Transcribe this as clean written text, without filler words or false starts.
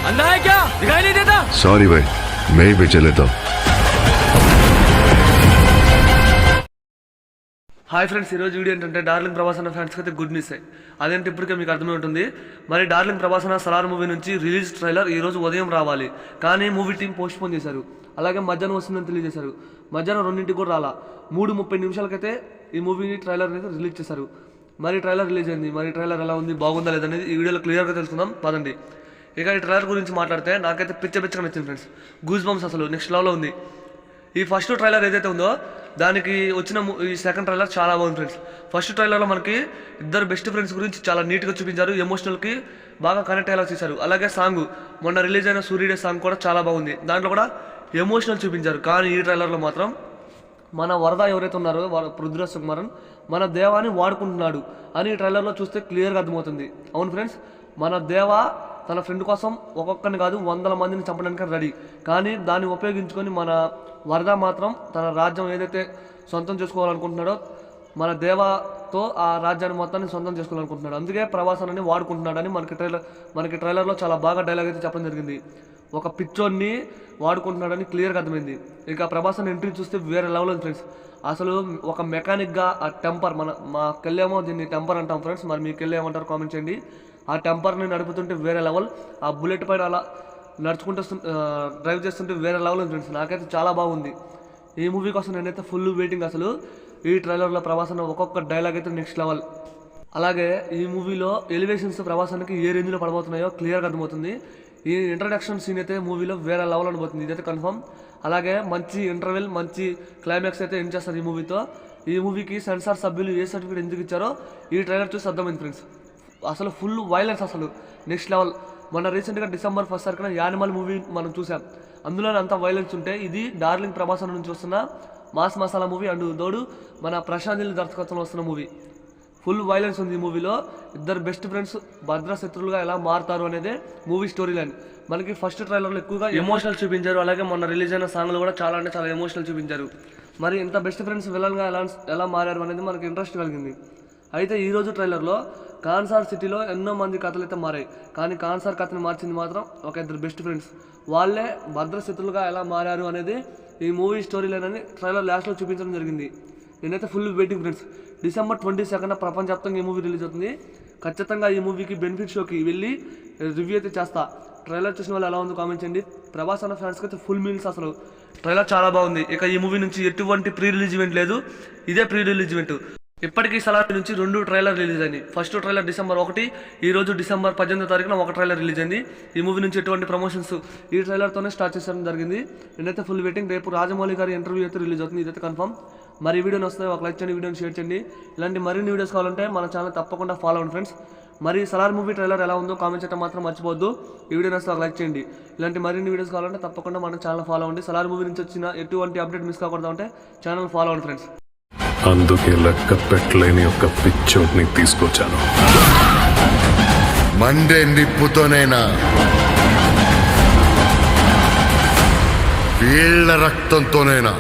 अंधा है क्या? दिखाई नहीं देता? सॉरी भाई, मैं ही पीछे लेता हूँ. హాయ్ ఫ్రెండ్స్, ఈరోజు వీడియో ఏంటంటే డార్లింగ్ ప్రభాస్ అన్న ఫ్యాన్స్కి అయితే గుడ్ న్యూస్. అదేంటి ఇప్పటికే మీకు అర్థమై ఉంటుంది. మరి డార్లింగ్ ప్రభాస్ అన్న సలార్ మూవీ నుంచి రిలీజ్ ట్రైలర్ ఈరోజు ఉదయం రావాలి, కానీ మూవీ టీం పోస్ట్పోన్ చేశారు. అలాగే మధ్యాహ్నం వస్తుందని తెలియజేశారు. మధ్యాహ్నం 2 కూడా రాలా, 3:30 ఈ మూవీని ట్రైలర్ అయితే రిలీజ్ చేశారు. మరి ట్రైలర్ రిలీజ్ అయింది. మరి ట్రైలర్ ఎలా ఉంది, బాగుందా లేదనేది ఈ వీడియోలో క్లియర్గా తెలుసుకుందాం పదండి. ఇక ఈ ట్రైలర్ గురించి మాట్లాడితే నాకైతే పిచ్చగా నచ్చింది ఫ్రెండ్స్. గూస్ బంప్స్ అసలు నెక్స్ట్ లెవెల్లో ఉంది. ఈ ఫస్ట్ ట్రైలర్ ఏదైతే ఉందో దానికి వచ్చిన ఈ సెకండ్ ట్రైలర్ చాలా బాగుంది ఫ్రెండ్స్. ఫస్ట్ ట్రైలర్లో మనకి ఇద్దరు బెస్ట్ ఫ్రెండ్స్ గురించి చాలా నీట్గా చూపించారు, ఎమోషనల్కి బాగా కనెక్ట్ అయ్యేలా చేశారు. అలాగే సాంగ్ మొన్న రిలీజ్ అయిన సూర్యుడే సాంగ్ కూడా చాలా బాగుంది, దాంట్లో కూడా ఎమోషనల్ చూపించారు. కానీ ఈ ట్రైలర్లో మాత్రం మన వరద ఎవరైతే ఉన్నారో పృథ్వీరాజ్ సుకుమారన్ మన దేవాని వాడుకుంటున్నాడు అని ఈ ట్రైలర్లో చూస్తే క్లియర్గా అర్థమవుతుంది. అవును ఫ్రెండ్స్, మన దేవా తన ఫ్రెండ్ కోసం ఒక్కొక్కరిని కాదు 100 మందిని చంపడానికి రెడీ. కానీ దాన్ని ఉపయోగించుకొని మన వరద మాత్రం తన రాజ్యం ఏదైతే సొంతం చేసుకోవాలనుకుంటున్నాడో మన దేవాతో ఆ రాజ్యాన్ని మొత్తాన్ని సొంతం చేసుకోవాలనుకుంటున్నాడు. అందుకే ప్రభాస్ అని వాడుకుంటున్నాడని మనకి ట్రైలర్లో చాలా బాగా డైలాగ్ అయితే చెప్పడం జరిగింది. ఒక పిచ్చోన్ని వాడుకుంటున్నాడని క్లియర్గా అర్థమైంది. ఇక ప్రభాస్ అని ఎంట్రీ చూస్తే వేరే లెవెల్ ఉంది ఫ్రెండ్స్. అసలు ఒక మెకానిక్గా ఆ టెంపర్ మాకెళ్ళేమో దీన్ని టెంపర్ అంటాం ఫ్రెండ్స్, మరి మీకు వెళ్ళేమంటారు కామెంట్ చేయండి. ఆ టెంపర్ని నడుపుతుంటే వేరే లెవెల్, ఆ బుల్లెట్ పైన అలా నడుచుకుంటూ డ్రైవ్ చేస్తుంటే వేరే లెవెల్ ఉంది ఫ్రెండ్స్. నాకైతే చాలా బాగుంది. ఈ మూవీ కోసం నేనైతే ఫుల్ వెయిటింగ్. అసలు ఈ ట్రైలర్లో ప్రభాస్ అన్న ఒక్కొక్క డైలాగ్ అయితే నెక్స్ట్ లెవెల్. అలాగే ఈ మూవీలో ఎలివేషన్స్ ప్రభాస్ అన్నకి ఏ రేంజ్లో పడబోతున్నాయో క్లియర్గా అర్థమవుతుంది. ఈ ఇంట్రడక్షన్ సీన్ అయితే మూవీలో వేరే లెవెల్ అనిపోతుంది, ఇదైతే కన్ఫర్మ్. అలాగే మంచి ఇంటర్వెల్, మంచి క్లైమాక్స్ అయితే ఎండ్ చేస్తారు ఈ మూవీతో. ఈ మూవీకి సెన్సార్ సభ్యులు ఏ సర్టిఫికేట్ ఎందుకు ఇచ్చారో ఈ ట్రైలర్ చూసి అర్థమైంది ఫ్రెండ్స్. అసలు ఫుల్ వైలెన్స్, అసలు నెక్స్ట్ లెవెల్. మన రీసెంట్గా December 1 యానిమల్ మూవీ మనం చూసాం, అందులోనే అంత వైలెన్స్ ఉంటే ఇది డార్లింగ్ ప్రభాస్ నుంచి వస్తున్న మాస్ మసాలా మూవీ అండ్ తోడు మన ప్రశాంత్ నీల్ దర్శకత్వంలో వస్తున్న మూవీ. ఫుల్ వైలెన్స్ ఉంది ఈ మూవీలో. ఇద్దరు బెస్ట్ ఫ్రెండ్స్ భద్ర శత్రులుగా ఎలా మారుతారు అనేది మూవీ స్టోరీ లైన్. మనకి ఫస్ట్ ట్రైలర్లో ఎక్కువగా ఎమోషనల్ చూపించారు. అలాగే మొన్న రిలీజ్ అయిన సాంగ్లు కూడా చాలా అంటే చాలా ఎమోషనల్ చూపించారు. మరి ఇంత బెస్ట్ ఫ్రెండ్స్ విలన్గా ఎలా మారారు అనేది మనకి ఇంట్రెస్ట్ కలిగింది. అయితే ఈరోజు ట్రైలర్లో కాన్సార్ సిటీలో ఎన్నో మంది కథలు అయితే మారాయి, కానీ కాన్సార్ కథని మార్చింది మాత్రం ఒక ఇద్దరు బెస్ట్ ఫ్రెండ్స్. వాళ్ళే భద్రశత్రులుగా ఎలా మారారు అనేది ఈ మూవీ స్టోరీ లైన్ అని ట్రైలర్ లాస్ట్లో చూపించడం జరిగింది. నేనైతే ఫుల్ వెయిటింగ్ ఫ్రెండ్స్. December 22 ప్రపంచవ్యాప్తంగా ఈ మూవీ రిలీజ్ అవుతుంది. ఖచ్చితంగా ఈ మూవీకి బెనిఫిట్ షోకి వెళ్ళి రివ్యూ అయితే చేస్తా. ట్రైలర్ చూసిన వాళ్ళు ఎలా ఉందో కామెంట్ చేయండి. ప్రభాస్ అన్న ఫ్యాన్స్కి అయితే ఫుల్ మీల్స్. అసలు ట్రైలర్ చాలా బాగుంది. ఇక ఈ మూవీ నుంచి ఎటువంటి ప్రీ రిలీజ్ ఈవెంట్ లేదు, ఇదే ప్రీ రిలీజ్ ఈవెంట్. ఇప్పటికీ సలార్ నుంచి 2 ట్రైలర్ రిలీజ్ అయింది. ఫస్ట్ ట్రైలర్ December 1, ఈరోజు December 18 ఒక ట్రైలర్ రిలీజ్ అయింది. ఈ మూవీ నుంచి ఎటువంటి ప్రమోషన్స్ ఈ ట్రైలర్తోనే స్టార్ట్ చేసడం జరిగింది. నేనైతే ఫుల్ వెయిటింగ్. రేపు రాజమౌళి గారి ఇంటర్వ్యూ అయితే రిలీజ్ అవుతుంది, ఇదైతే కన్ఫర్మ్. మరి ఈ వీడియోని వస్తే ఒక లైక్ చేయండి, వీడియోని షేర్ చేయండి. ఇలాంటి మరిన్ని వీడియోస్ కావాలంటే మన ఛానల్ తప్పకుండా ఫాలో అవ్వండి ఫ్రెండ్స్. మరి సలార్ మూవీ ట్రైలర్ ఎలా ఉందో కామెంట్ చేయడం మాత్రం మర్చిపోవద్దు. ఈ వీడియోని వస్తే ఒక లైక్ చేయండి. ఇలాంటి మరిన్ని వీడియోస్ కావాలంటే తప్పకుండా మన ఛానల్ ఫాలో అవ్వండి. సలార్ మూవీ నుంచి వచ్చిన ఎటువంటి అప్డేట్ మిస్ కాకూడదు అంటే ఛానల్ ఫాలో అవ్వండి ఫ్రెండ్స్. అందుకే లెక్క పెట్టలేని ఒక పిచ్చోడ్ని తీసుకొచ్చాను. మండే నిప్పుతోనైనా వీళ్ళ రక్తంతోనైనా